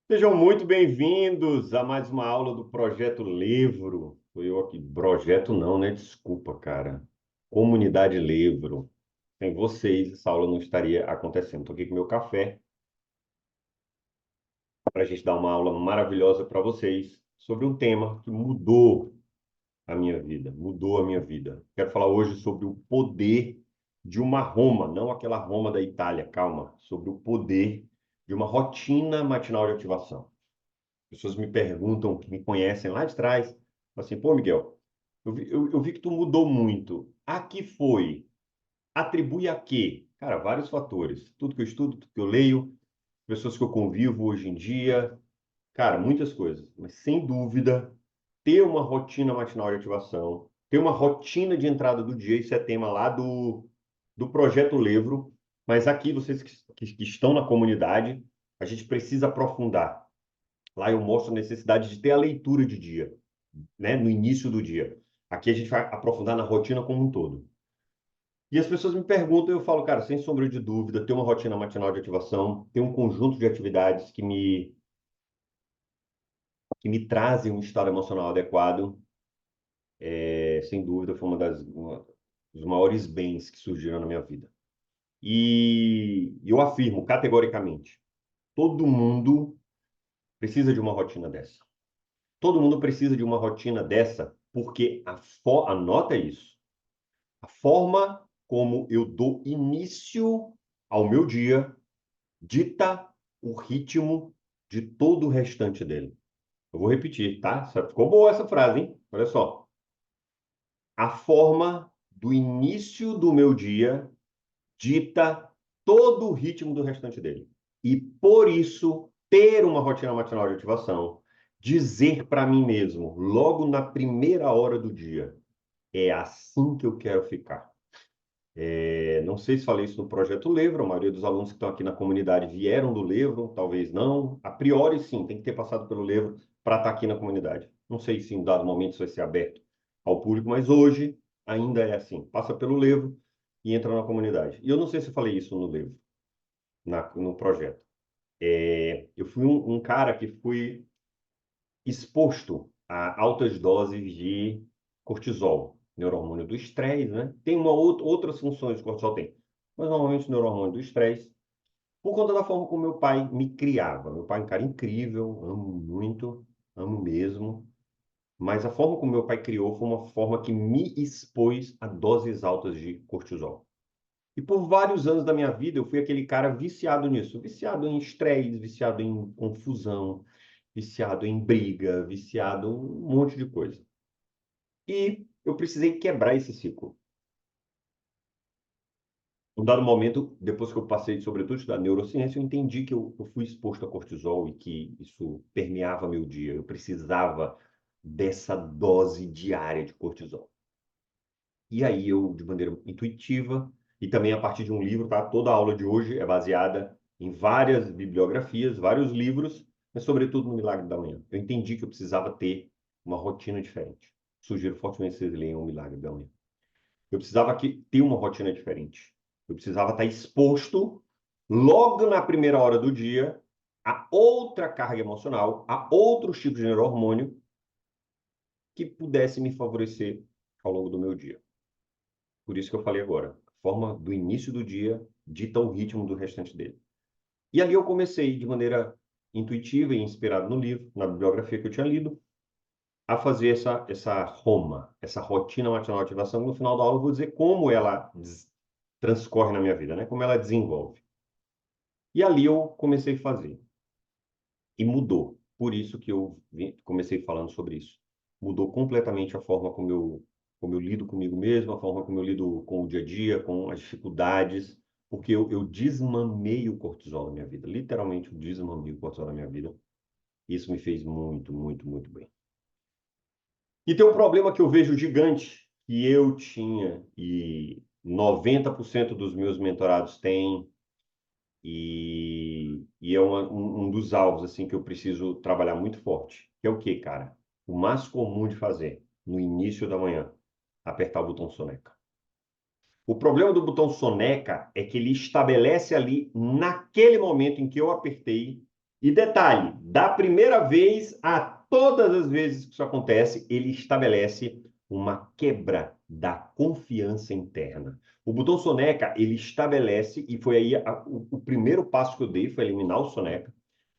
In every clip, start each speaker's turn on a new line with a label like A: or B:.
A: Sejam muito bem-vindos a mais uma aula do Projeto Livro. Foi eu aqui. Projeto não, né? Desculpa, cara. Comunidade Livro. Sem vocês, essa aula não estaria acontecendo. Estou aqui com meu café para a gente dar uma aula maravilhosa para vocês sobre um tema que mudou a minha vida. Mudou a minha vida. Quero falar hoje sobre o poder de uma Roma, não aquela Roma da Itália, calma. Sobre o poder de uma rotina matinal de ativação. Pessoas me perguntam, que me conhecem lá de trás, assim, pô, Miguel, eu vi que tu mudou muito. A que foi? Atribui a quê? Cara, vários fatores. Tudo que eu estudo, tudo que eu leio, pessoas que eu convivo hoje em dia, cara, muitas coisas. Mas, sem dúvida, ter uma rotina matinal de ativação, ter uma rotina de entrada do dia, isso é tema lá do Projeto Livro, mas aqui, vocês que estão na comunidade, a gente precisa aprofundar. Lá eu mostro a necessidade de ter a leitura de dia, né, no início do dia. Aqui a gente vai aprofundar na rotina como um todo. E as pessoas me perguntam, eu falo, cara, sem sombra de dúvida, ter uma rotina matinal de ativação, ter um conjunto de atividades que me trazem um estado emocional adequado, sem dúvida, foi uma dos maiores bens que surgiram na minha vida. E eu afirmo categoricamente, todo mundo precisa de uma rotina dessa. Todo mundo precisa de uma rotina dessa, porque anota isso. A forma como eu dou início ao meu dia dita o ritmo de todo o restante dele. Eu vou repetir, tá? Ficou boa essa frase, hein? Olha só. A forma do início do meu dia dita todo o ritmo do restante dele. E por isso, ter uma rotina matinal de ativação, dizer para mim mesmo, logo na primeira hora do dia, é assim que eu quero ficar. Não sei se falei isso no Projeto Livro, a maioria dos alunos que estão aqui na comunidade vieram do livro, talvez não. A priori, sim, tem que ter passado pelo livro para estar aqui na comunidade. Não sei se em dado momento isso vai ser aberto ao público, mas hoje ainda é assim. Passa pelo livro e entra na comunidade. E eu não sei se eu falei isso no livro, no projeto. Eu fui um cara que fui exposto a altas doses de cortisol, neurohormônio do estresse, né? Tem outras funções que o cortisol tem, mas normalmente o neurohormônio do estresse, por conta da forma como meu pai me criava. Meu pai é um cara incrível, amo muito, amo mesmo, mas a forma como meu pai criou foi uma forma que me expôs a doses altas de cortisol. E por vários anos da minha vida, eu fui aquele cara viciado nisso, viciado em estresse, viciado em confusão, viciado em briga, viciado em um monte de coisa. E eu precisei quebrar esse ciclo. Um dado momento, depois que eu passei, sobretudo, a estudar neurociência, eu entendi que eu fui exposto a cortisol e que isso permeava meu dia. Eu precisava dessa dose diária de cortisol. E aí eu, de maneira intuitiva, e também a partir de um livro, tá? Toda a aula de hoje é baseada em várias bibliografias, vários livros, mas sobretudo no Milagre da Manhã. Eu entendi que eu precisava ter uma rotina diferente. Sugiro fortemente que vocês leiam o Milagre da Manhã. Eu precisava ter uma rotina diferente. Eu precisava estar exposto logo na primeira hora do dia a outra carga emocional, a outros tipos de neurohormônio que pudesse me favorecer ao longo do meu dia. Por isso que eu falei agora. A forma do início do dia dita o ritmo do restante dele. E ali eu comecei, de maneira intuitiva e inspirado no livro, na bibliografia que eu tinha lido, a fazer essa Roma, essa rotina matinal de ativação. No final da aula eu vou dizer como ela transcorre na minha vida, né? Como ela desenvolve. E ali eu comecei a fazer. E mudou. Por isso que eu comecei falando sobre isso. Mudou completamente a forma como eu lido comigo mesmo, a forma como eu lido com o dia a dia, com as dificuldades, porque eu desmamei o cortisol na minha vida. Literalmente, eu desmamei o cortisol na minha vida. Isso me fez muito, muito, muito bem. E tem um problema que eu vejo gigante, que eu tinha, e 90% dos meus mentorados têm, e é um dos alvos assim que eu preciso trabalhar muito forte, que é o quê, cara? O mais comum de fazer no início da manhã, apertar o botão soneca. O problema do botão soneca é que ele estabelece ali, naquele momento em que eu apertei, E detalhe, da primeira vez a todas as vezes que isso acontece, ele estabelece uma quebra da confiança interna. O botão soneca, ele estabelece, e foi aí o primeiro passo que eu dei, foi eliminar o soneca.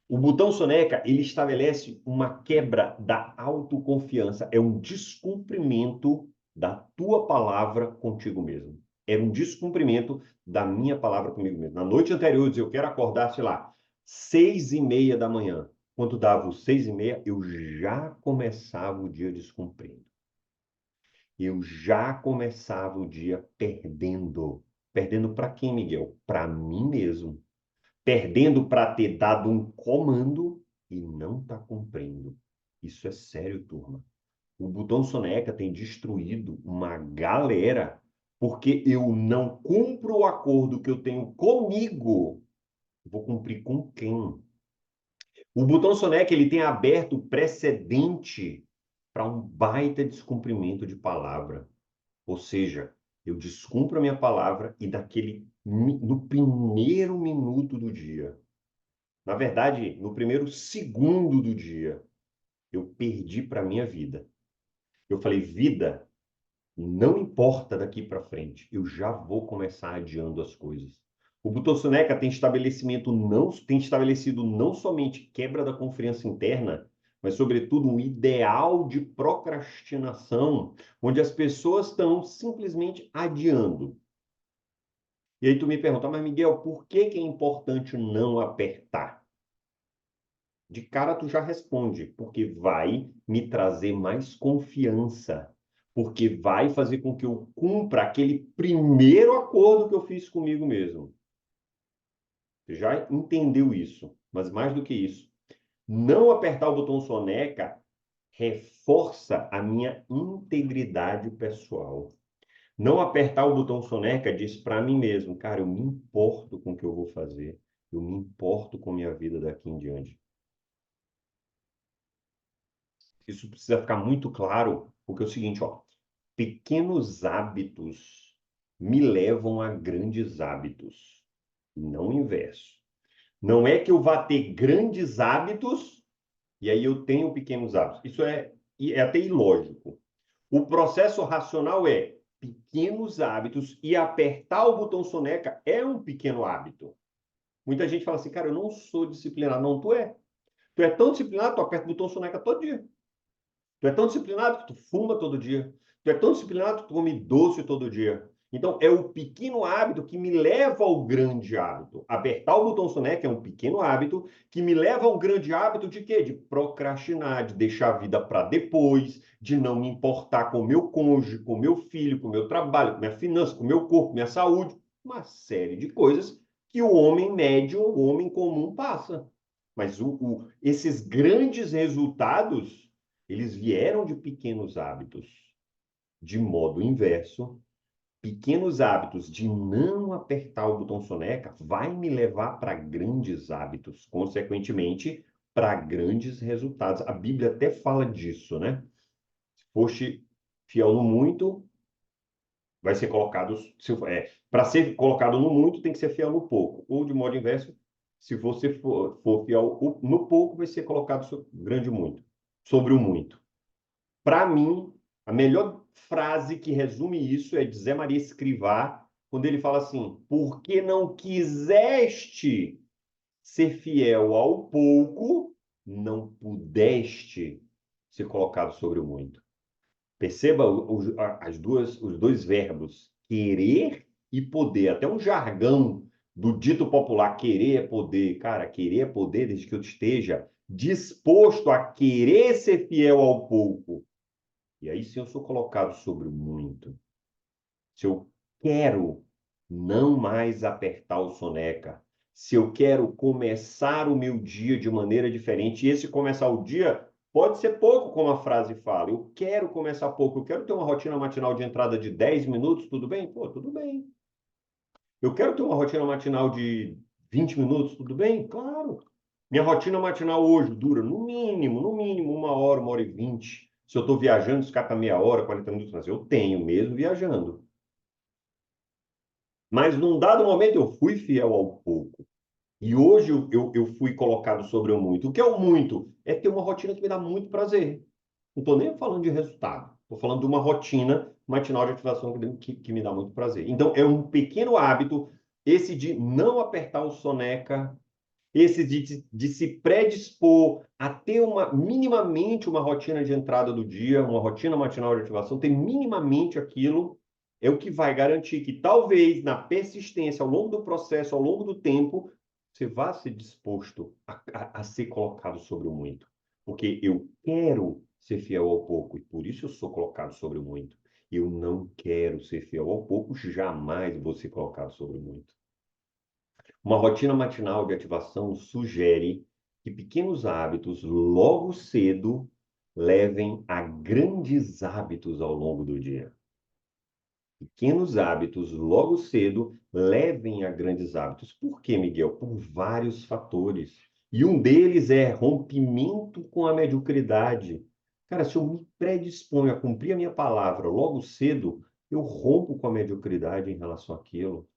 A: O botão soneca, ele estabelece uma quebra da autoconfiança, é um descumprimento da tua palavra contigo mesmo. É um descumprimento da minha palavra comigo mesmo. Na noite anterior, eu dizia, eu quero acordar, sei lá, 6:30 da manhã. Quando dava os 6:30, eu já começava o dia descumprindo. Eu já começava o dia perdendo. Perdendo para quem, Miguel? Para mim mesmo. Perdendo para ter dado um comando e não está cumprindo. Isso é sério, turma. O botão soneca tem destruído uma galera porque eu não cumpro o acordo que eu tenho comigo. Vou cumprir com quem? O botão soneca ele tem aberto precedente para um baita descumprimento de palavra. Ou seja, eu descumpro a minha palavra e no primeiro minuto do dia, na verdade, no primeiro segundo do dia, eu perdi para a minha vida. Eu falei, vida, não importa daqui para frente, eu já vou começar adiando as coisas. O Butossoneca tem estabelecido não somente quebra da confiança interna, mas, sobretudo, um ideal de procrastinação, onde as pessoas estão simplesmente adiando. E aí tu me pergunta, mas Miguel, por que que é importante não apertar? De cara tu já responde, porque vai me trazer mais confiança, porque vai fazer com que eu cumpra aquele primeiro acordo que eu fiz comigo mesmo. Você já entendeu isso, mas mais do que isso, não apertar o botão soneca reforça a minha integridade pessoal. Não apertar o botão soneca diz para mim mesmo, cara, eu me importo com o que eu vou fazer, eu me importo com a minha vida daqui em diante. Isso precisa ficar muito claro, porque é o seguinte, ó, pequenos hábitos me levam a grandes hábitos, não o inverso. Não é que eu vá ter grandes hábitos e aí eu tenho pequenos hábitos. Isso é até ilógico. O processo racional é pequenos hábitos e apertar o botão soneca é um pequeno hábito. Muita gente fala assim, cara, eu não sou disciplinado. Não, tu é. Tu é tão disciplinado, tu aperta o botão soneca todo dia. Tu é tão disciplinado que tu fuma todo dia. Tu é tão disciplinado que tu come doce todo dia. Então, é o pequeno hábito que me leva ao grande hábito. Apertar o botão soneca é um pequeno hábito que me leva ao grande hábito de quê? De procrastinar, de deixar a vida para depois, de não me importar com o meu cônjuge, com o meu filho, com o meu trabalho, com minha finança, com o meu corpo, minha saúde. Uma série de coisas que o homem médio, o homem comum passa. Mas esses grandes resultados eles vieram de pequenos hábitos. De modo inverso, pequenos hábitos de não apertar o botão soneca vai me levar para grandes hábitos, consequentemente, para grandes resultados. A Bíblia até fala disso, né? Se foste fiel no muito, vai ser colocado. Para ser colocado no muito, tem que ser fiel no pouco. Ou, de modo inverso, se você for fiel no pouco, vai ser colocado sobre grande muito, sobre o muito. Para mim, a melhor frase que resume isso é de Zé Maria Escrivá, quando ele fala assim: porque não quiseste ser fiel ao pouco, não pudeste ser colocado sobre o muito. Perceba os dois verbos, querer e poder. Até um jargão do dito popular, querer é poder. Cara, querer é poder desde que eu esteja disposto a querer ser fiel ao pouco. E aí sim eu sou colocado sobre o muito. Se eu quero não mais apertar o soneca, se eu quero começar o meu dia de maneira diferente, e esse começar o dia pode ser pouco, como a frase fala. Eu quero começar pouco, eu quero ter uma rotina matinal de entrada de 10 minutos, tudo bem? Pô, tudo bem. Eu quero ter uma rotina matinal de 20 minutos, tudo bem? Claro. Minha rotina matinal hoje dura no mínimo, 1 hora, 1 hora e 20. Se eu estou viajando, escapa meia hora, 40 minutos, mas eu tenho mesmo viajando. Mas num dado momento eu fui fiel ao pouco. E hoje eu fui colocado sobre o muito. O que é o muito? É ter uma rotina que me dá muito prazer. Não estou nem falando de resultado. Estou falando de uma rotina matinal de ativação que me dá muito prazer. Então, é um pequeno hábito, esse de não apertar o soneca, esse de se predispor a ter minimamente uma rotina de entrada do dia, uma rotina matinal de ativação, ter minimamente aquilo, é o que vai garantir que talvez na persistência, ao longo do processo, ao longo do tempo, você vá ser disposto a ser colocado sobre o muito. Porque eu quero ser fiel ao pouco, e por isso eu sou colocado sobre o muito. Eu não quero ser fiel ao pouco, jamais vou ser colocado sobre o muito. Uma rotina matinal de ativação sugere que pequenos hábitos logo cedo levem a grandes hábitos ao longo do dia. Pequenos hábitos logo cedo levem a grandes hábitos. Por quê, Miguel? Por vários fatores. E um deles é rompimento com a mediocridade. Cara, se eu me predisponho a cumprir a minha palavra logo cedo, eu rompo com a mediocridade em relação àquilo.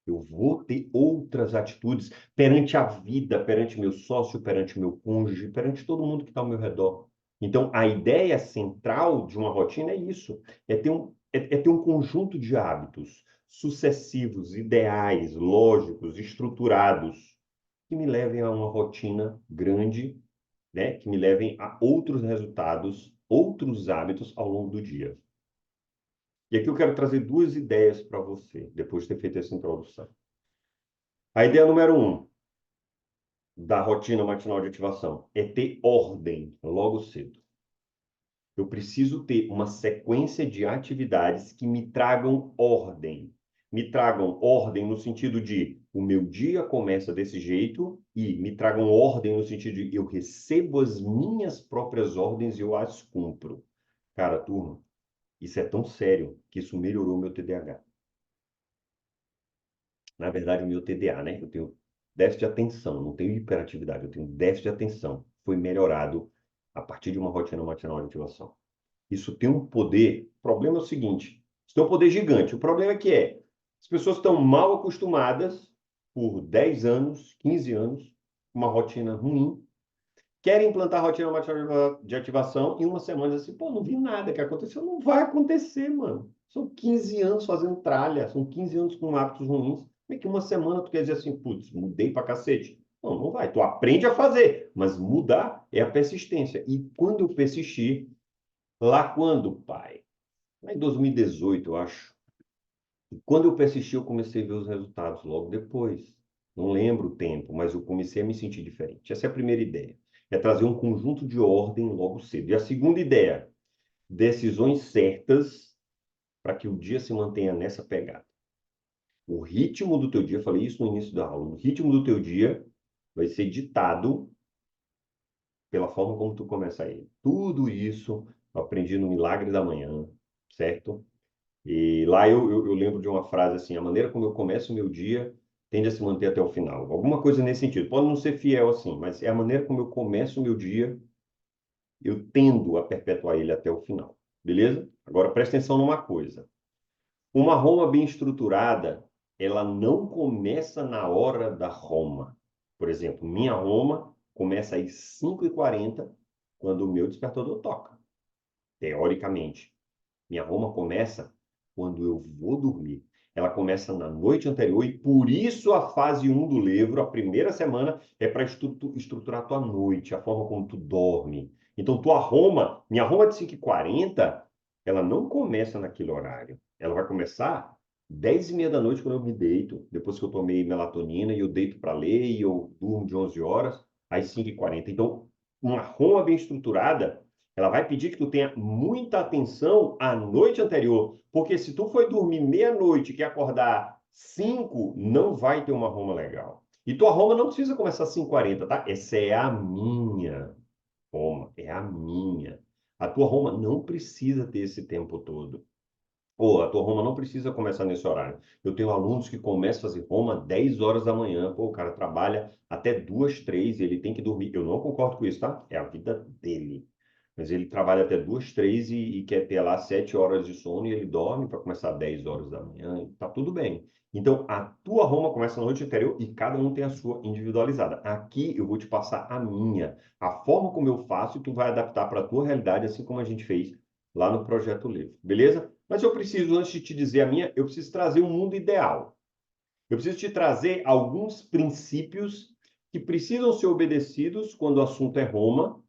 A: Eu vou ter outras atitudes perante a vida, perante meu sócio, perante meu cônjuge, perante todo mundo que está ao meu redor. Então, a ideia central de uma rotina é isso: é ter um conjunto de hábitos sucessivos, ideais, lógicos, estruturados, que me levem a uma rotina grande, né? Que me levem a outros resultados, outros hábitos ao longo do dia. E aqui eu quero trazer duas ideias para você, depois de ter feito essa introdução. A ideia número um da rotina matinal de ativação é ter ordem logo cedo. Eu preciso ter uma sequência de atividades que me tragam ordem. Me tragam ordem no sentido de o meu dia começa desse jeito e me tragam ordem no sentido de eu recebo as minhas próprias ordens e eu as cumpro. Cara, turma, isso é tão sério que isso melhorou meu TDAH. Na verdade, o meu TDA, né? Eu tenho déficit de atenção, não tenho hiperatividade, eu tenho déficit de atenção. Foi melhorado a partir de uma rotina matinal de ativação. Isso tem um poder. O problema é o seguinte: isso tem um poder gigante. O problema é que as pessoas estão mal acostumadas por 10 anos, 15 anos, uma rotina ruim, querem implantar a rotina matinal de ativação e uma semana assim, pô, não vi nada que aconteceu. Não vai acontecer, mano. São 15 anos fazendo tralha, são 15 anos com hábitos ruins. Como é que uma semana tu quer dizer assim, putz, mudei pra cacete? Não, não vai. Tu aprende a fazer, mas mudar é a persistência. E quando eu persistir, lá quando, pai? Lá em 2018, eu acho. E quando eu persisti, eu comecei a ver os resultados logo depois. Não lembro o tempo, mas eu comecei a me sentir diferente. Essa é a primeira ideia. É trazer um conjunto de ordem logo cedo. E a segunda ideia, decisões certas para que o dia se mantenha nessa pegada. O ritmo do teu dia, falei isso no início da aula, o ritmo do teu dia vai ser ditado pela forma como tu começa ele. Tudo isso eu aprendi no Milagre da Manhã, certo? E lá eu lembro de uma frase assim: a maneira como eu começo o meu dia tende a se manter até o final. Alguma coisa nesse sentido. Pode não ser fiel assim, mas é a maneira como eu começo o meu dia, eu tendo a perpetuar ele até o final. Beleza? Agora presta atenção numa coisa. Uma Roma bem estruturada, ela não começa na hora da Roma. Por exemplo, minha Roma começa às 5h40, quando o meu despertador toca, teoricamente. Minha Roma começa quando eu vou dormir. Ela começa na noite anterior e por isso a fase um do livro, a primeira semana, é para estruturar a tua noite, a forma como tu dorme. Então, tua Roma, minha Roma de 5h40, ela não começa naquele horário. Ela vai começar 10h30 da noite quando eu me deito, depois que eu tomei melatonina e eu deito para ler e eu durmo de 11 horas às 5h40. Então, uma Roma bem estruturada, ela vai pedir que tu tenha muita atenção à noite anterior, porque se tu foi dormir meia-noite e quer acordar 5, não vai ter uma Roma legal. E tua Roma não precisa começar às 5h40, tá? Essa é a minha Roma, é a minha. A tua Roma não precisa ter esse tempo todo. Ou a tua Roma não precisa começar nesse horário. Eu tenho alunos que começam a fazer Roma 10 horas da manhã. Pô, o cara trabalha até 2, 3, ele tem que dormir. Eu não concordo com isso, tá? É a vida dele. Mas ele trabalha até 2, 3 e quer ter lá 7 horas de sono e ele dorme para começar 10 horas da manhã. E tá tudo bem. Então, a tua Roma começa na noite anterior e cada um tem a sua individualizada. Aqui eu vou te passar a minha, a forma como eu faço e tu vai adaptar para a tua realidade, assim como a gente fez lá no Projeto Livre, beleza? Mas eu preciso, antes de te dizer a minha, eu preciso trazer um mundo ideal. Eu preciso te trazer alguns princípios que precisam ser obedecidos quando o assunto é Roma,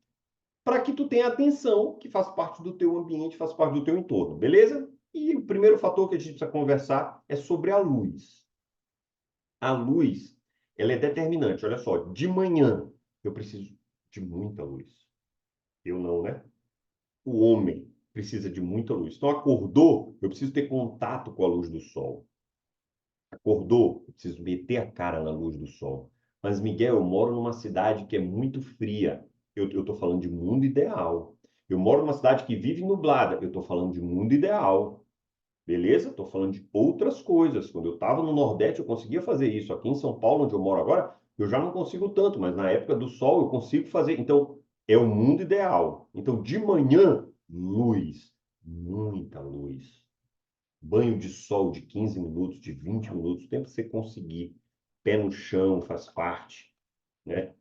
A: para que tu tenha atenção, que faz parte do teu ambiente, faz parte do teu entorno, beleza? E o primeiro fator que a gente precisa conversar é sobre a luz. A luz, ela é determinante. Olha só, de manhã eu preciso de muita luz. Eu não, né? O homem precisa de muita luz. Então, acordou, eu preciso ter contato com a luz do sol. Acordou, eu preciso meter a cara na luz do sol. Mas, Miguel, eu moro numa cidade que é muito fria. Eu estou falando de mundo ideal. Eu moro numa cidade que vive nublada. Eu estou falando de mundo ideal. Beleza? Estou falando de outras coisas. Quando eu estava no Nordeste, eu conseguia fazer isso. Aqui em São Paulo, onde eu moro agora, eu já não consigo tanto, mas na época do sol eu consigo fazer. Então, é o mundo ideal. Então, de manhã, luz. Muita luz. Banho de sol de 15 minutos, de 20 minutos, o tempo que você conseguir. Pé no chão faz parte, né?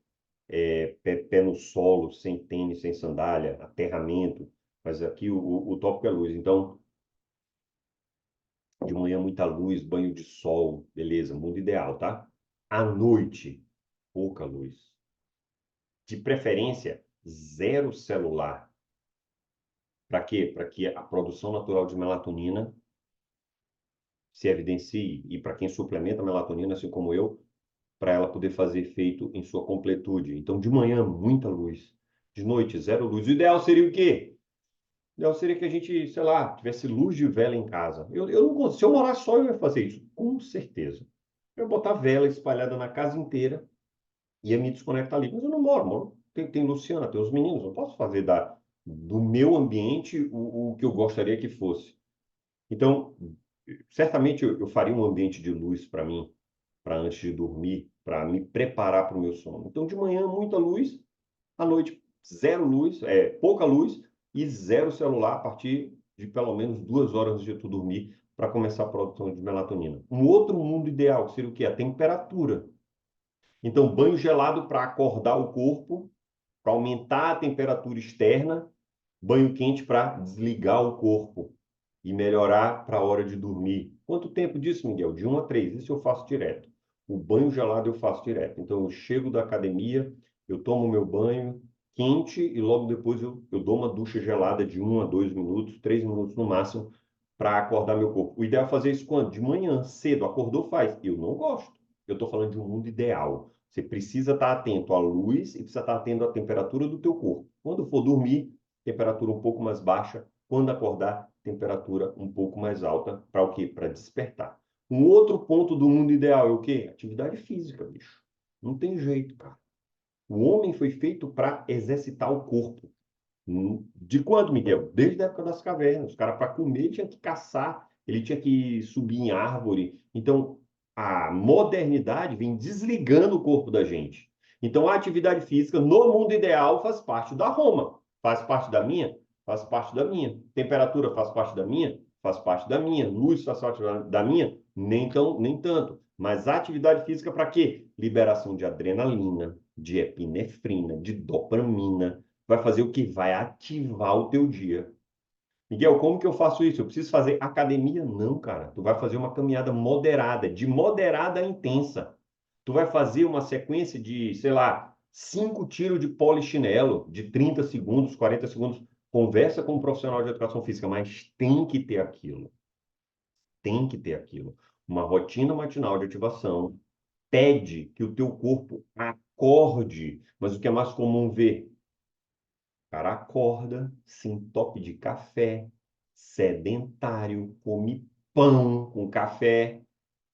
A: Pé no solo, sem tênis, sem sandália, aterramento. Mas aqui o tópico é luz. Então, de manhã, muita luz, banho de sol, beleza, mundo ideal, tá? À noite, pouca luz. De preferência, zero celular. Para quê? Para que a produção natural de melatonina se evidencie. E para quem suplementa a melatonina, assim como eu, para ela poder fazer efeito em sua completude. Então, de manhã, muita luz. De noite, zero luz. O ideal seria o quê? O ideal seria que a gente, sei lá, tivesse luz de vela em casa. Eu não consigo. Se eu morar só, eu ia fazer isso, com certeza. Eu ia botar vela espalhada na casa inteira, ia me desconectar ali. Mas eu não moro. Tem Luciana, tem os meninos. Eu posso fazer do meu ambiente o que eu gostaria que fosse. Então, certamente eu faria um ambiente de luz para mim, para antes de dormir, para me preparar para o meu sono. Então, de manhã, muita luz, à noite, zero luz, pouca luz e zero celular a partir de pelo menos 2 horas antes de tu dormir para começar a produção de melatonina. Um outro mundo ideal seria o quê? A temperatura. Então, banho gelado para acordar o corpo, para aumentar a temperatura externa, banho quente para desligar o corpo e melhorar para a hora de dormir. Quanto tempo disso, Miguel? De 1 a 3. Isso eu faço direto. O banho gelado eu faço direto. Então, eu chego da academia, eu tomo meu banho quente e logo depois eu dou uma ducha gelada de 1 a 2 minutos, 3 minutos no máximo, para acordar meu corpo. O ideal é fazer isso quando? De manhã, cedo. Acordou, faz. Eu não gosto. Eu estou falando de um mundo ideal. Você precisa estar atento à luz e precisa estar atento à temperatura do teu corpo. Quando for dormir, temperatura um pouco mais baixa. Quando acordar, temperatura um pouco mais alta. Para o quê? Para despertar. Um outro ponto do mundo ideal é o quê? Atividade física, bicho. Não tem jeito, cara. O homem foi feito para exercitar o corpo. De quando, Miguel? Desde a época das cavernas. O cara, para comer, tinha que caçar, ele tinha que subir em árvore. Então, a modernidade vem desligando o corpo da gente. Então, a atividade física, no mundo ideal, faz parte da Roma. Faz parte da minha? Faz parte da minha. Temperatura faz parte da minha? Faz parte da minha. Luz faz parte da minha? Nem tão, nem tanto. Mas a atividade física para quê? Liberação de adrenalina, de epinefrina, de dopamina, vai fazer o que? Vai ativar o teu dia. Miguel, como que eu faço isso? Eu preciso fazer academia? Não, cara. Tu vai fazer uma caminhada moderada, de moderada a intensa. Tu vai fazer uma sequência de, sei lá, 5 tiros de polichinelo, de 30 segundos, 40 segundos. Conversa com um profissional de educação física, mas tem que ter aquilo. Tem que ter aquilo. Uma rotina matinal de ativação pede que o teu corpo acorde. Mas o que é mais comum ver? O cara acorda, se entope de café, sedentário, come pão com café,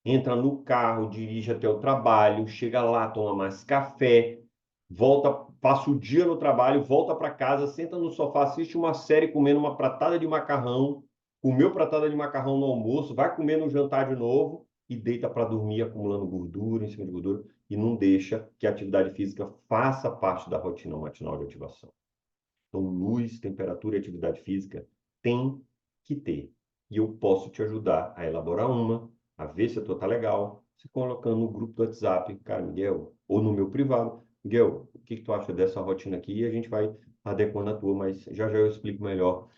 A: entra no carro, dirige até o trabalho, chega lá, toma mais café, volta, passa o dia no trabalho, volta para casa, senta no sofá, assiste uma série comendo uma pratada de macarrão, comeu pratada de macarrão no almoço, vai comer no jantar de novo e deita para dormir acumulando gordura em cima de gordura e não deixa que a atividade física faça parte da rotina matinal de ativação. Então, luz, temperatura e atividade física tem que ter. E eu posso te ajudar a elaborar uma, a ver se a tua tá legal, se colocando no grupo do WhatsApp, cara, Miguel, ou no meu privado. Miguel, o que que tu acha dessa rotina aqui? E a gente vai adequando a tua, mas já já eu explico melhor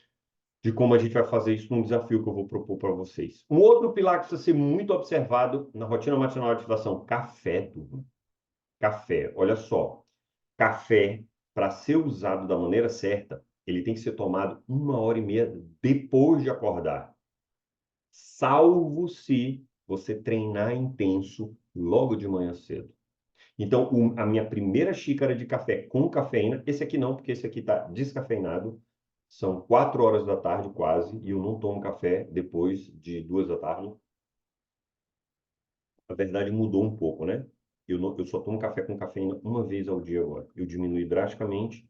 A: de como a gente vai fazer isso num desafio que eu vou propor para vocês. Um outro pilar que precisa ser muito observado na rotina matinal de ativação, café, turma. Café, olha só. Café, para ser usado da maneira certa, ele tem que ser tomado 1 hora e meia depois de acordar. Salvo se você treinar intenso logo de manhã cedo. Então, a minha primeira xícara de café com cafeína, esse aqui não, porque esse aqui está descafeinado, são 4 horas da tarde quase, e eu não tomo café depois de 2 da tarde. Na verdade, mudou um pouco, né? Eu só tomo café com cafeína uma vez ao dia agora. Eu diminui drasticamente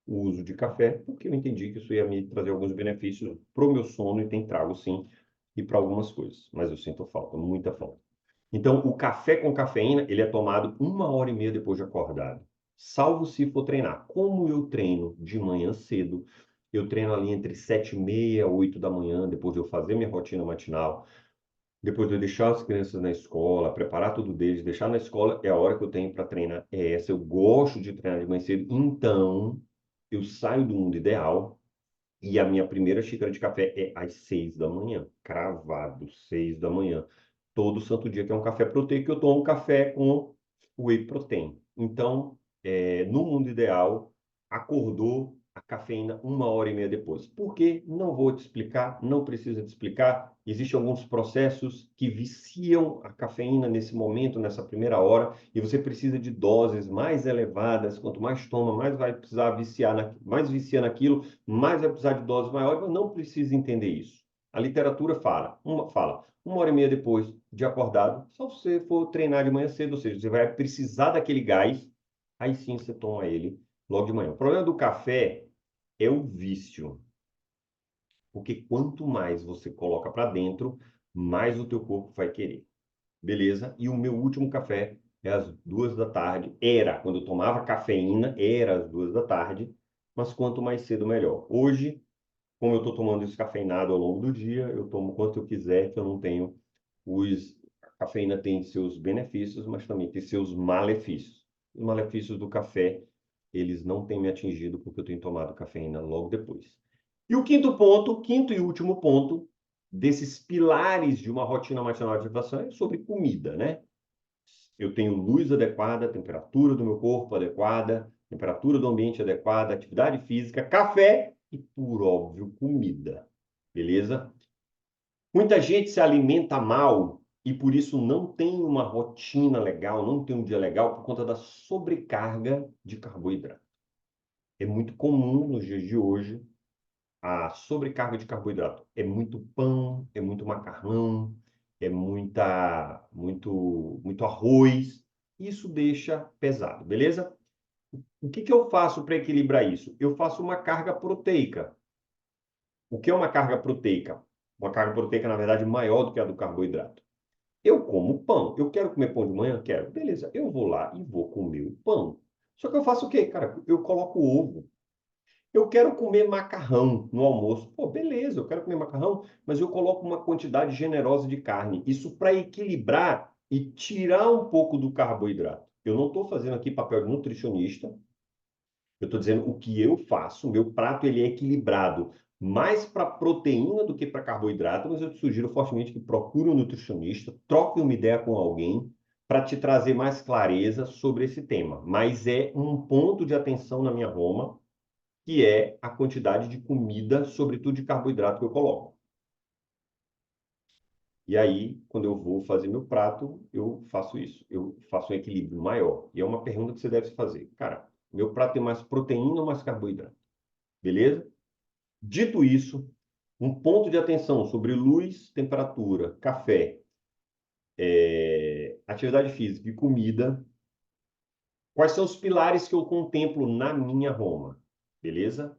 A: o uso de café, porque eu entendi que isso ia me trazer alguns benefícios para o meu sono, e tem trago sim, e para algumas coisas. Mas eu sinto falta, muita falta. Então, o café com cafeína, ele é tomado 1 hora e meia depois de acordado, salvo se for treinar. Como eu treino de manhã cedo, eu treino ali entre 7h30 e 8 da manhã, depois de eu fazer minha rotina matinal, depois de eu deixar as crianças na escola, preparar tudo deles, deixar na escola, é a hora que eu tenho para treinar. É essa, eu gosto de treinar de manhã cedo, então eu saio do mundo ideal e a minha primeira xícara de café é às 6 da manhã, cravado, 6 da manhã. Todo santo dia que é um café proteico, eu tomo café com whey protein. Então, no mundo ideal, acordou a cafeína 1 hora e meia depois. Por quê? Não vou te explicar, não precisa te explicar. Existem alguns processos que viciam a cafeína nesse momento, nessa primeira hora, e você precisa de doses mais elevadas. Quanto mais toma, mais vai precisar viciar, mais vicia naquilo, mais vai precisar de doses maiores, mas não precisa entender isso. A literatura fala 1 hora e meia depois de acordado, só se você for treinar de manhã cedo, ou seja, você vai precisar daquele gás, aí sim você toma ele logo de manhã. O problema do café é o vício, porque quanto mais você coloca para dentro, mais o teu corpo vai querer. Beleza? E o meu último café é às 2 da tarde. Era, quando eu tomava cafeína, era às 2 da tarde, mas quanto mais cedo, melhor. Hoje, como eu estou tomando descafeinado ao longo do dia, eu tomo quanto eu quiser, que eu não tenho os... A cafeína tem seus benefícios, mas também tem seus malefícios. Os malefícios do café, eles não têm me atingido porque eu tenho tomado cafeína logo depois. E o quinto ponto, quinto e último ponto desses pilares de uma rotina matinal de ativação é sobre comida, né? Eu tenho luz adequada, temperatura do meu corpo adequada, temperatura do ambiente adequada, atividade física, café e, por óbvio, comida. Beleza? Muita gente se alimenta mal e por isso não tem uma rotina legal, não tem um dia legal por conta da sobrecarga de carboidrato. É muito comum nos dias de hoje a sobrecarga de carboidrato. É muito pão, é muito macarrão, é muito arroz. Isso deixa pesado, beleza? O que que eu faço para equilibrar isso? Eu faço uma carga proteica. O que é uma carga proteica? Uma carga proteica, na verdade, maior do que a do carboidrato. Eu como pão. Eu quero comer pão de manhã? Quero. Beleza, eu vou lá e vou comer o pão. Só que eu faço o quê, cara? Eu coloco ovo. Eu quero comer macarrão no almoço. Pô, beleza, eu quero comer macarrão, mas eu coloco uma quantidade generosa de carne. Isso para equilibrar e tirar um pouco do carboidrato. Eu não estou fazendo aqui papel de nutricionista. Eu estou dizendo o que eu faço. O meu prato ele é equilibrado mais para proteína do que para carboidrato, mas eu te sugiro fortemente que procure um nutricionista, troque uma ideia com alguém para te trazer mais clareza sobre esse tema. Mas é um ponto de atenção na minha Roma, que é a quantidade de comida, sobretudo de carboidrato, que eu coloco. E aí, quando eu vou fazer meu prato, eu faço isso. Eu faço um equilíbrio maior. E é uma pergunta que você deve fazer. Cara, meu prato tem mais proteína ou mais carboidrato? Beleza? Dito isso, um ponto de atenção sobre luz, temperatura, café, atividade física e comida. Quais são os pilares que eu contemplo na minha Roma? Beleza?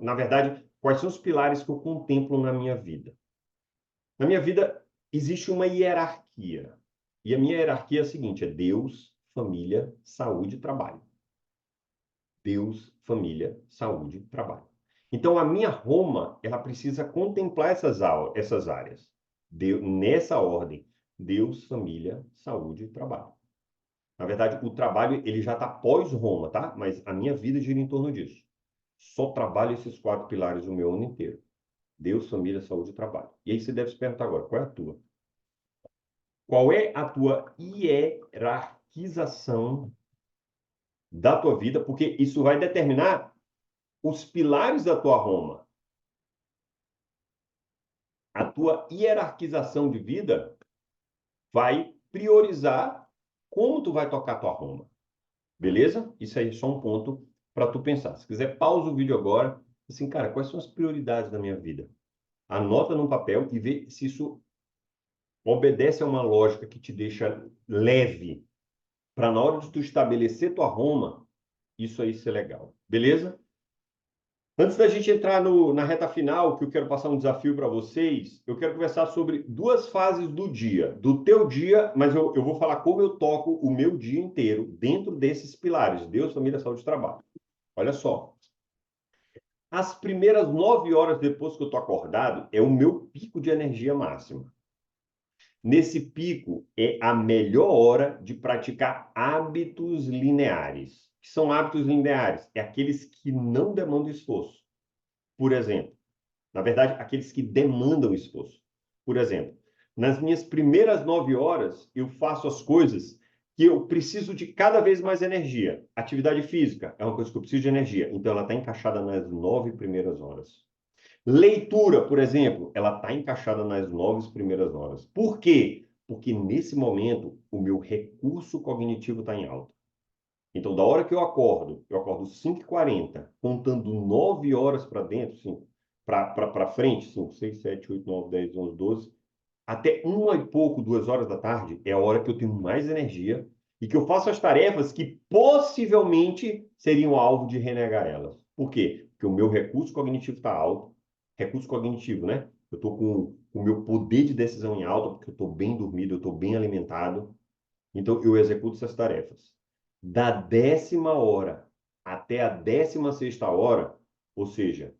A: Na verdade, quais são os pilares que eu contemplo na minha vida? Na minha vida existe uma hierarquia. E a minha hierarquia é a seguinte: é Deus, família, saúde e trabalho. Deus, família, saúde, trabalho. Então, a minha Roma, ela precisa contemplar essas áreas. Nessa ordem, Deus, família, saúde e trabalho. Na verdade, o trabalho ele já está pós-Roma, tá? Mas a minha vida gira em torno disso. Só trabalho esses quatro pilares o meu ano inteiro. Deus, família, saúde e trabalho. E aí você deve se perguntar agora, qual é a tua? Qual é a tua hierarquização da tua vida? Porque isso vai determinar os pilares da tua Roma. A tua hierarquização de vida vai priorizar como tu vai tocar a tua Roma. Beleza? Isso aí é só um ponto para tu pensar. Se quiser, pausa o vídeo agora. Assim, cara, quais são as prioridades da minha vida? Anota num papel e vê se isso obedece a uma lógica que te deixa leve, para na hora de tu estabelecer tua Roma, isso aí ser legal. Beleza? Antes da gente entrar na reta final, que eu quero passar um desafio para vocês, eu quero conversar sobre duas fases do dia, do teu dia, mas eu vou falar como eu toco o meu dia inteiro dentro desses pilares, Deus, família, saúde e trabalho. Olha só, as primeiras 9 horas depois que eu estou acordado é o meu pico de energia máxima. Nesse pico é a melhor hora de praticar hábitos lineares. O que são hábitos lineares? É aqueles que não demandam esforço. Por exemplo, na verdade, aqueles que demandam esforço. Por exemplo, nas minhas primeiras 9 horas, eu faço as coisas que eu preciso de cada vez mais energia. Atividade física é uma coisa que eu preciso de energia, então ela está encaixada nas 9 primeiras horas. Leitura, por exemplo, ela está encaixada nas 9 primeiras horas. Por quê? Porque nesse momento o meu recurso cognitivo está em alta. Então, da hora que eu acordo 5h40, contando 9 horas para dentro, assim, para frente, 5, 6, 7, 8, 9, 10, 11, 12, até 1 e pouco, 2 horas da tarde, é a hora que eu tenho mais energia e que eu faço as tarefas que possivelmente seriam alvo de renegar elas. Por quê? Porque o meu recurso cognitivo está alto. Recurso cognitivo, né? Eu estou com o meu poder de decisão em alta, porque eu estou bem dormido, eu estou bem alimentado. Então, eu executo essas tarefas. Da 10ª hora até a 16ª hora, ou seja,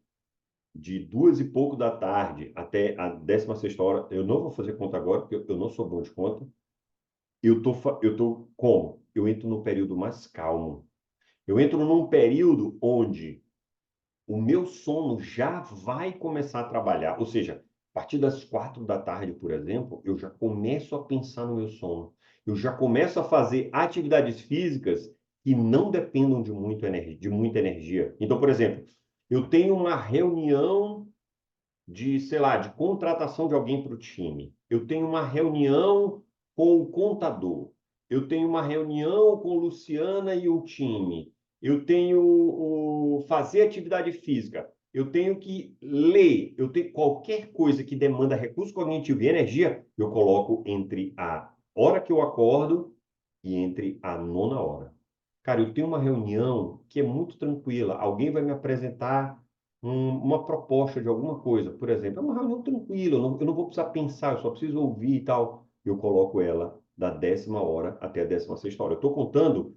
A: de 2 e pouco da tarde até a 16ª hora, eu não vou fazer conta agora, porque eu não sou bom de conta. Eu tô como? Eu entro num período mais calmo. Eu entro num período onde o meu sono já vai começar a trabalhar. Ou seja, a partir das 4 da tarde, por exemplo, eu já começo a pensar no meu sono. Eu já começo a fazer atividades físicas que não dependam de muita energia. Então, por exemplo, eu tenho uma reunião de, sei lá, de contratação de alguém para o time. Eu tenho uma reunião com o contador. Eu tenho uma reunião com Luciana e o time. Eu tenho fazer atividade física. Eu tenho que ler. Eu tenho qualquer coisa que demanda recurso cognitivo e energia, eu coloco entre a hora que eu acordo e entre a 9ª hora. Cara, eu tenho uma reunião que é muito tranquila. Alguém vai me apresentar uma proposta de alguma coisa, por exemplo, é uma reunião tranquila, eu não vou precisar pensar, eu só preciso ouvir e tal. Eu coloco ela da 10ª hora até a 16ª hora. Eu estou contando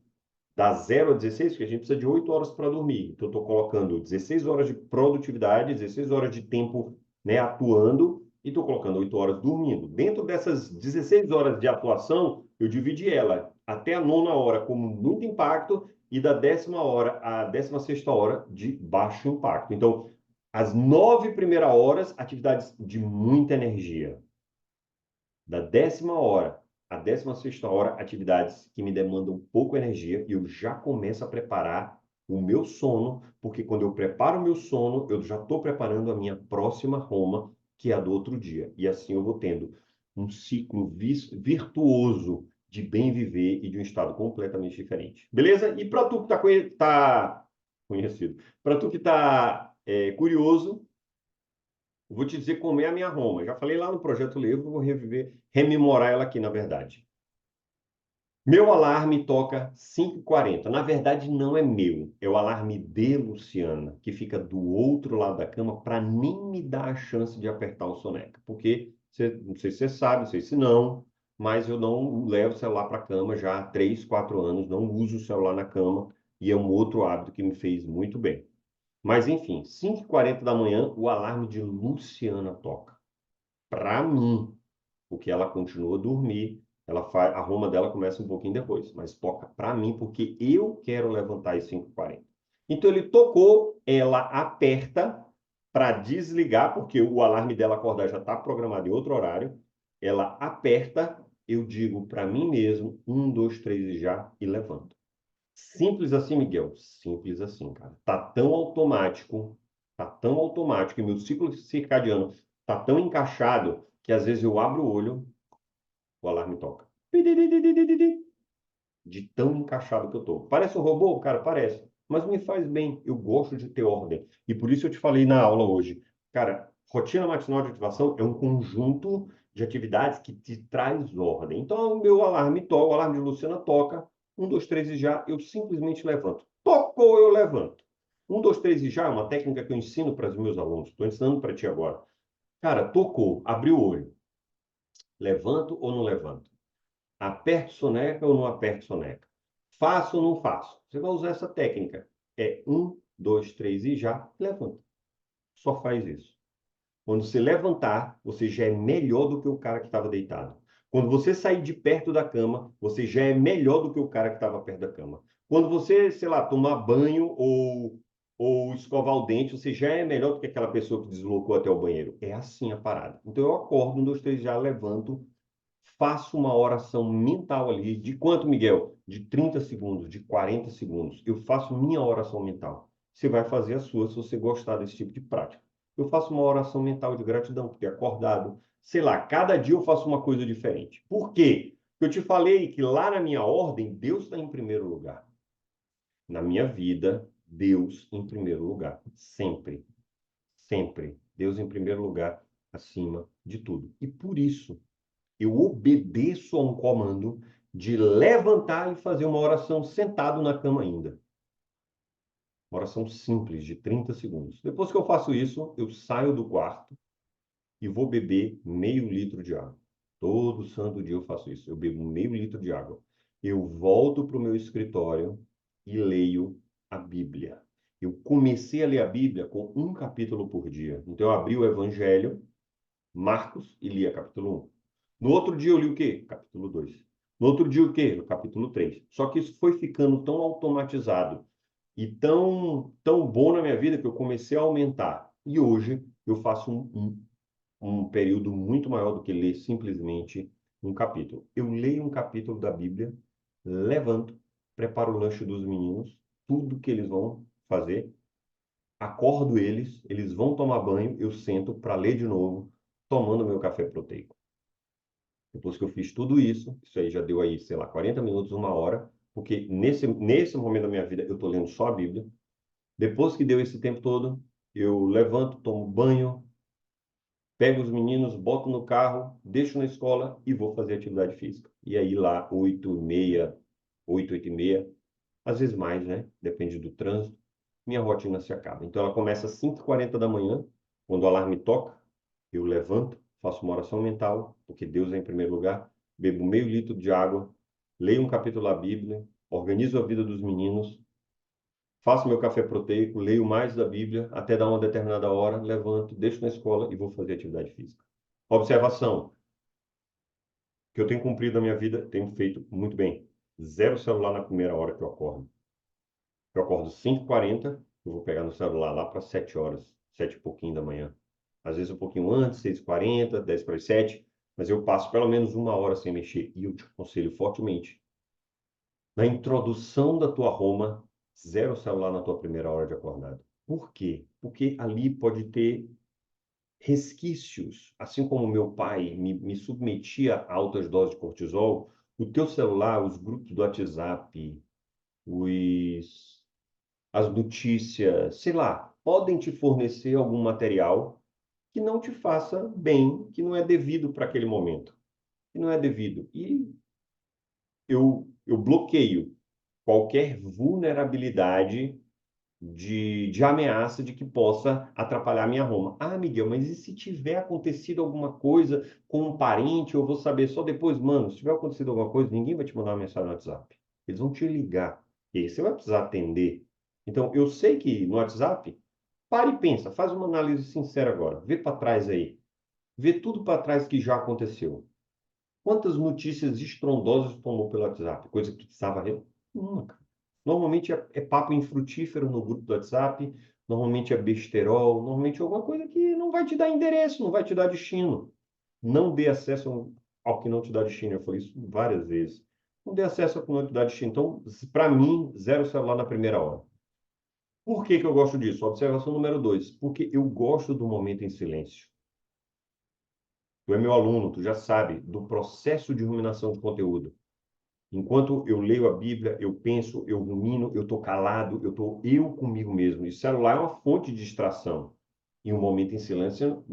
A: da 0 a 16, porque a gente precisa de 8 horas para dormir. Então, eu estou colocando 16 horas de produtividade, 16 horas de tempo, né, atuando, e estou colocando 8 horas dormindo. Dentro dessas 16 horas de atuação, eu dividi ela até a 9ª hora com muito impacto e da 10ª hora à 16ª hora de baixo impacto. Então, as 9 primeiras horas, atividades de muita energia. Da 10ª hora à 16ª hora, atividades que me demandam pouco energia e eu já começo a preparar o meu sono, porque quando eu preparo o meu sono, eu já estou preparando a minha próxima Roma, que é a do outro dia. E assim eu vou tendo um ciclo virtuoso de bem viver e de um estado completamente diferente. Beleza? E para tu que tá conhecido, para tu que está curioso, eu vou te dizer como é a minha Roma. Já falei lá no Projeto Livro, vou rememorar ela aqui, na verdade. Meu alarme toca 5h40. Na verdade, não é meu. É o alarme de Luciana, que fica do outro lado da cama para nem me dar a chance de apertar o soneca. Porque, não sei se você sabe, não sei se não, mas eu não levo o celular para a cama já há 3, 4 anos, não uso o celular na cama. e é um outro hábito que me fez muito bem. Mas, enfim, 5h40 da manhã, o alarme de Luciana toca. Para mim, porque ela continua a dormir, a Roma dela começa um pouquinho depois, mas toca para mim porque eu quero levantar às 5h40. Então ele tocou, ela aperta para desligar, porque o alarme dela acordar já está programado em outro horário. Ela aperta, eu digo para mim mesmo, 1, 2, 3 e já, e levanto. Simples assim, Miguel. Simples assim, cara. Tá tão automático, e meu ciclo circadiano tá tão encaixado que às vezes eu abro o olho, o alarme toca. De tão encaixado que eu tô. Parece um robô? Cara, parece. Mas me faz bem. Eu gosto de ter ordem. E por isso eu te falei na aula hoje. Cara, rotina matinal de ativação é um conjunto de atividades que te traz ordem. Então, o meu alarme toca, o alarme de Luciana toca. 1, 2, 3 e já, eu simplesmente levanto. Tocou, eu levanto. 1, 2, 3 e já é uma técnica que eu ensino para os meus alunos. Estou ensinando para ti agora. Cara, tocou, abriu o olho. Levanto ou não levanto? Aperto soneca ou não aperto soneca? Faço ou não faço? Você vai usar essa técnica. É 1, 2, 3 e já levanta. Só faz isso. Quando você levantar, você já é melhor do que o cara que estava deitado. Quando você sair de perto da cama, você já é melhor do que o cara que estava perto da cama. Quando você, sei lá, tomar banho ou escovar o dente, você já é melhor do que aquela pessoa que deslocou até o banheiro. É assim a parada. Então eu acordo, 1, 2, 3, já levanto, faço uma oração mental ali. De quanto, Miguel? De 30 segundos, de 40 segundos. Eu faço minha oração mental. Você vai fazer a sua se você gostar desse tipo de prática. Eu faço uma oração mental de gratidão, porque acordado, sei lá, cada dia eu faço uma coisa diferente. Por quê? Porque eu te falei que lá na minha ordem, Deus está em primeiro lugar. Na minha vida, Deus em primeiro lugar. Sempre. Sempre. Deus em primeiro lugar, acima de tudo. E por isso, eu obedeço a um comando de levantar e fazer uma oração sentado na cama ainda. Uma oração simples, de 30 segundos. Depois que eu faço isso, eu saio do quarto e vou beber meio litro de água. Todo santo dia eu faço isso. Eu bebo meio litro de água. Eu volto para o meu escritório e leio a Bíblia. Eu comecei a ler a Bíblia com um capítulo por dia. Então eu abri o Evangelho, Marcos, e lia capítulo 1. No outro dia eu li o quê? Capítulo 2. No outro dia o quê? No capítulo 3. Só que isso foi ficando tão automatizado e tão bom na minha vida que eu comecei a aumentar. E hoje eu faço um período muito maior do que ler simplesmente um capítulo. Eu leio um capítulo da Bíblia, levanto, preparo o lanche dos meninos, tudo que eles vão fazer, acordo eles, eles vão tomar banho, eu sento para ler de novo, tomando meu café proteico. Depois que eu fiz tudo isso aí já deu aí, sei lá, 40 minutos, 1 hora, porque nesse momento da minha vida eu estou lendo só a Bíblia. Depois que deu esse tempo todo, eu levanto, tomo banho, pego os meninos, boto no carro, deixo na escola e vou fazer atividade física. E aí lá, 8h30, 8h30, às vezes mais, né? Depende do trânsito, minha rotina se acaba. Então ela começa às 5h40 da manhã, quando o alarme toca, eu levanto, faço uma oração mental, porque Deus é em primeiro lugar, bebo meio litro de água, leio um capítulo da Bíblia, organizo a vida dos meninos, faço meu café proteico, leio mais da Bíblia, até dar uma determinada hora, levanto, deixo na escola e vou fazer atividade física. Observação, que eu tenho cumprido na minha vida, tenho feito muito bem. Zero celular na primeira hora que eu acordo. Eu acordo 5h40, eu vou pegar no celular lá para 7 horas, 7 e pouquinho da manhã. Às vezes um pouquinho antes, 6h40, 10 para as 7, mas eu passo pelo menos 1 hora sem mexer. E eu te aconselho fortemente, na introdução da tua Roma, zero celular na tua primeira hora de acordado. Por quê? Porque ali pode ter resquícios. Assim como meu pai me submetia a altas doses de cortisol, o teu celular, os grupos do WhatsApp, as notícias, sei lá, podem te fornecer algum material que não te faça bem, que não é devido para aquele momento, que não é devido. E eu bloqueio qualquer vulnerabilidade de ameaça de que possa atrapalhar a minha Roma. Ah, Miguel, mas e se tiver acontecido alguma coisa com um parente, eu vou saber só depois? Mano, se tiver acontecido alguma coisa, ninguém vai te mandar uma mensagem no WhatsApp. Eles vão te ligar. E aí você vai precisar atender. Então, eu sei que no WhatsApp, para e pensa, faz uma análise sincera agora. Vê para trás aí. Vê tudo para trás que já aconteceu. Quantas notícias estrondosas tomou pelo WhatsApp? Coisa que precisava... Uma, cara. Normalmente é papo infrutífero no grupo do WhatsApp, normalmente é besterol, normalmente é alguma coisa que não vai te dar endereço, não vai te dar destino. Não dê acesso ao que não te dá destino. Eu falei isso várias vezes. Não dê acesso ao que não te dá destino. Então, para mim, zero celular na primeira hora. Por que que eu gosto disso? Observação número 2. Porque eu gosto do momento em silêncio. Tu é meu aluno, tu já sabe do processo de ruminação de conteúdo. Enquanto eu leio a Bíblia, eu penso, eu rumino, eu estou calado, eu estou eu comigo mesmo. E o celular é uma fonte de distração. E um momento em silêncio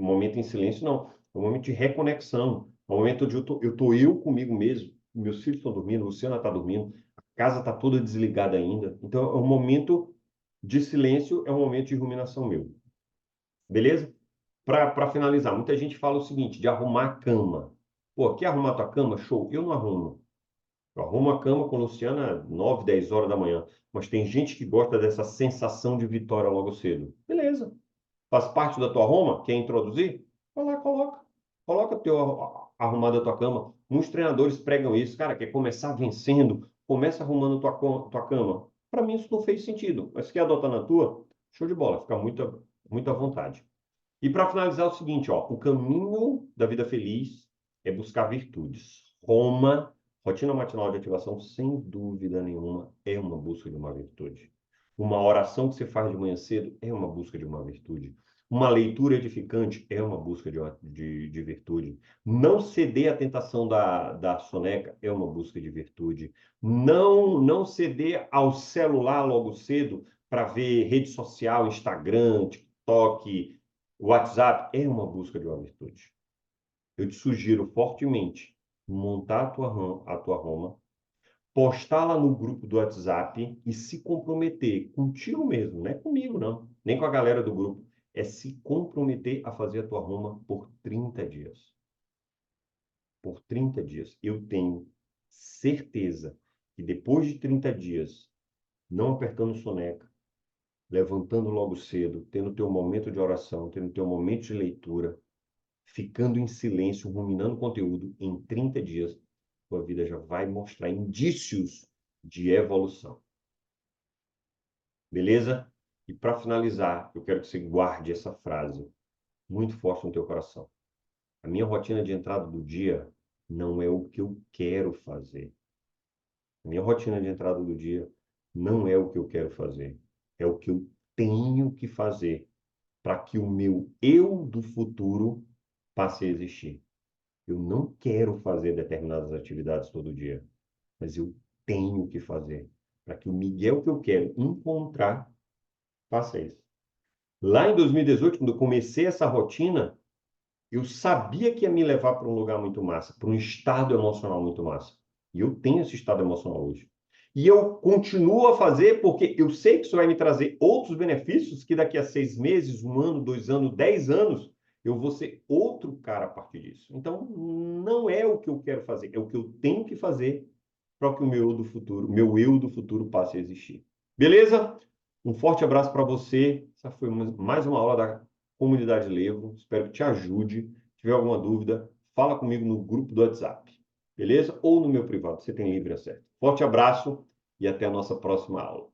A: não. É um momento de reconexão. É um momento onde eu tô eu comigo mesmo. Meus filhos estão dormindo, a Luciana está dormindo, a casa está toda desligada ainda. Então, é um momento de silêncio, é um momento de ruminação meu. Beleza? Para finalizar, muita gente fala o seguinte, de arrumar a cama. Pô, quer arrumar tua cama? Show. Eu não arrumo. Eu arrumo a cama com a Luciana 9, 10 horas da manhã. Mas tem gente que gosta dessa sensação de vitória logo cedo. Beleza. Faz parte da tua Roma? Quer introduzir? Vai lá, coloca. Coloca arrumado a tua cama. Muitos treinadores pregam isso. Cara, quer começar vencendo? Começa arrumando tua cama. Para mim isso não fez sentido. Mas se quer adotar na tua, show de bola. Fica muito à vontade. E para finalizar é o seguinte, ó, o caminho da vida feliz é buscar virtudes. Roma, rotina matinal de ativação, sem dúvida nenhuma, é uma busca de uma virtude. Uma oração que você faz de manhã cedo é uma busca de uma virtude. Uma leitura edificante é uma busca de virtude. Não ceder à tentação da soneca é uma busca de virtude. Não ceder ao celular logo cedo para ver rede social, Instagram, TikTok, o WhatsApp é uma busca de uma virtude. Eu te sugiro fortemente montar a tua Roma, postá-la no grupo do WhatsApp e se comprometer contigo mesmo, não é comigo, não, nem com a galera do grupo. É se comprometer a fazer a tua Roma por 30 dias. Por 30 dias. Eu tenho certeza que depois de 30 dias, não apertando soneca, levantando logo cedo, tendo teu momento de oração, tendo teu momento de leitura, ficando em silêncio, ruminando conteúdo, em 30 dias, tua vida já vai mostrar indícios de evolução. Beleza? E para finalizar, eu quero que você guarde essa frase muito forte no teu coração. A minha rotina de entrada do dia não é o que eu quero fazer. A minha rotina de entrada do dia não é o que eu quero fazer. É o que eu tenho que fazer para que o meu eu do futuro passe a existir. Eu não quero fazer determinadas atividades todo dia, mas eu tenho que fazer para que o Miguel que eu quero encontrar faça isso. Lá em 2018, quando eu comecei essa rotina, eu sabia que ia me levar para um lugar muito massa, para um estado emocional muito massa. E eu tenho esse estado emocional hoje. E eu continuo a fazer porque eu sei que isso vai me trazer outros benefícios que daqui a 6 meses, 1 ano, 2 anos, 10 anos, eu vou ser outro cara a partir disso. Então, não é o que eu quero fazer, é o que eu tenho que fazer para que o meu eu do futuro passe a existir. Beleza? Um forte abraço para você. Essa foi mais uma aula da Comunidade Levo. Espero que te ajude. Se tiver alguma dúvida, fala comigo no grupo do WhatsApp. Beleza? Ou no meu privado, você tem livre acesso. Forte abraço e até a nossa próxima aula.